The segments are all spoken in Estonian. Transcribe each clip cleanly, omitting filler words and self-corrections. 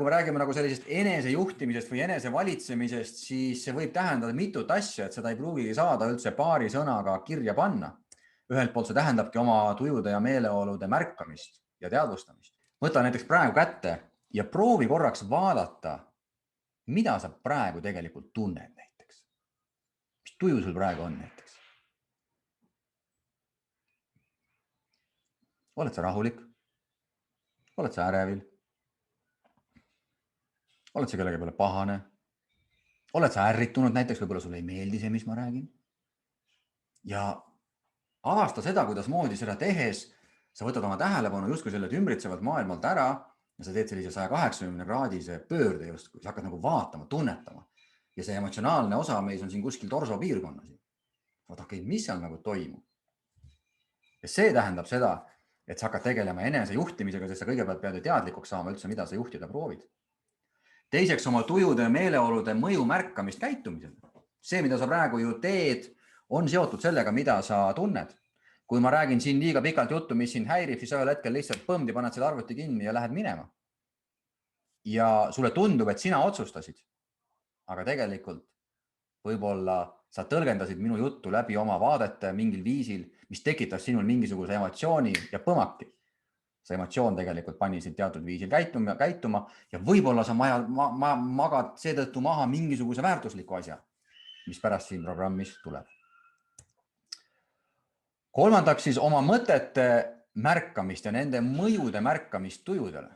kui me räägime nagu sellisest enesejuhtimisest või enesevalitsemisest, siis see võib tähendada mitut asja, et seda ei pruugigi saada üldse paari sõnaga kirja panna. Ühelt poolt see tähendabki oma tujude ja meeleolude märkamist ja teadvustamist. Võta näiteks praegu kätte ja proovi korraks vaadata, mida sa praegu tegelikult tunned näiteks. Mis tuju sul praegu on näiteks? Oled sa rahulik? Oled sa ärevil? Oled sa kellegi peale pahane? Oled sa ärritunud näiteks, võib-olla sulle ei meeldi see, mis ma räägin? Ja avasta seda, kuidas moodi seda tehes sa võtad oma tähelepanu justkui sellelt ümbritsevalt maailmalt ära ja sa teed sellise 180-kraadise pöörde justkui. Sa hakkad nagu vaatama, tunnetama. Ja see emotsionaalne osa meis on siin kuskil torso piirkonnas. Vaata, okei, mis seal nagu toimub? Ja see tähendab seda, et sa hakkad tegelema enesejuhtimisega, sest sa kõigepealt pead teadlikuks saama üldse, mida sa juhtida proovid. Teiseks oma tujude ja meeleolude mõju märkamist käitumisel. See, mida sa praegu ju teed, on seotud sellega, mida sa tunned. Kui ma räägin siin liiga pikalt juttu, mis sind häirib, siis ühel hetkel lihtsalt põmdi, paned selle arvuti kinni ja lähed minema. Ja sulle tundub, et sina otsustasid. Aga tegelikult võib-olla sa tõlgendasid minu juttu läbi oma vaadete mingil viisil, mis tekitas sinul mingisuguse emotsiooni ja põmaki. See emotsioon tegelikult pani sind teatud viisil käituma ja võib-olla sa magad seetõttu maha mingisuguse väärtusliku asja, mis pärast siin programmis tuleb. Kolmandaks siis oma mõtete märkamist ja nende mõjude märkamist tujudele.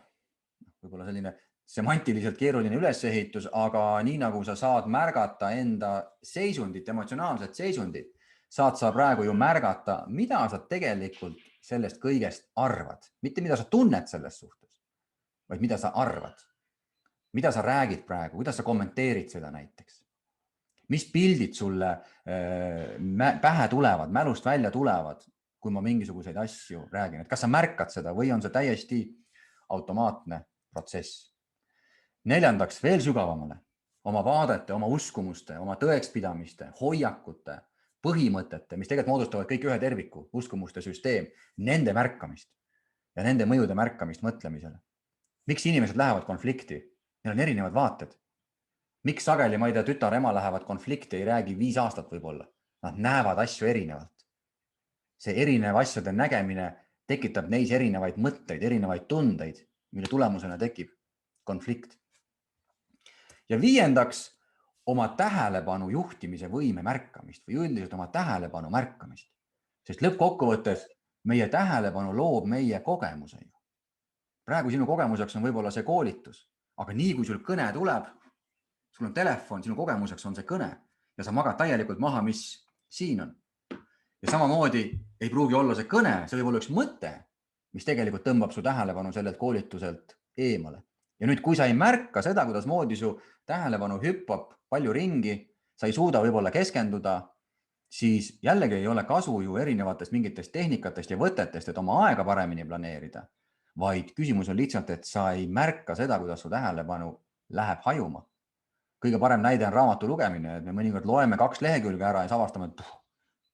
Võib-olla selline semantiliselt keeruline ülesehitus, aga nii nagu sa saad märgata enda seisundit, emotsionaalset seisundit, saad sa praegu ju märgata, mida sa tegelikult sellest kõigest arvad. Mitte mida sa tunned selles suhtes, vaid mida sa arvad. Mida sa räägid praegu, kuidas sa kommenteerid seda näiteks. Mis pildid sulle pähe tulevad, mälust välja tulevad, kui ma mingisuguseid asju räägin. Et kas sa märkad seda või on see täiesti automaatne protsess. Neljandaks, veel sügavamale. Oma vaadete, oma uskumuste, oma tõekspidamiste, hoiakute, põhimõtete, mis tegelikult moodustavad kõik ühe terviku, uskumuste süsteem, nende märkamist ja nende mõjude märkamist mõtlemisele. Miks inimesed lähevad konflikti? Neil on erinevad vaated. Miks sageli, ma ei tea, tütar ema lähevad konflikti, ei räägi 5 aastat võib-olla. Nad näevad asju erinevalt. See erinev asjade nägemine tekitab neis erinevaid mõtteid, erinevaid tundeid, mille tulemusena tekib konflikt. Ja viiendaks, oma tähelepanu juhtimise võime märkamist või üldiselt oma tähelepanu märkamist. Sest lõppkokkuvõttes meie tähelepanu loob meie kogemuse. Praegu sinu kogemuseks on võib-olla see koolitus, aga nii kui sul kõne tuleb, sul on telefon, sinu kogemuseks on see kõne ja sa magad täielikult maha, mis siin on. Ja samamoodi ei pruugi olla see kõne, see võib olla üks mõte, mis tegelikult tõmbab su tähelepanu sellelt koolituselt eemale. Ja nüüd, kui sa ei märka seda, kuidas moodi su tähelepanu hüppab palju ringi, sa ei suuda võib-olla keskenduda, siis jällegi ei ole kasu ju erinevatest mingitest tehnikatest ja võtetest, et oma aega paremini planeerida, vaid küsimus on lihtsalt, et sa ei märka seda, kuidas su tähelepanu läheb hajuma. Kõige parem näide on raamatu lugemine, et me mõnikord loeme 2 lehekülge ära ja siis avastame, et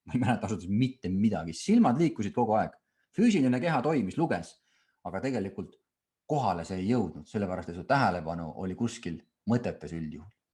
ma ei mäleta asutus mitte midagi. Silmad liikusid kogu aeg. Füüsiline keha toimis, luges, aga tegelikult kohale see ei jõudnud, sellepärast et su tähelepanu oli kuskil mõtetes üldjuhul.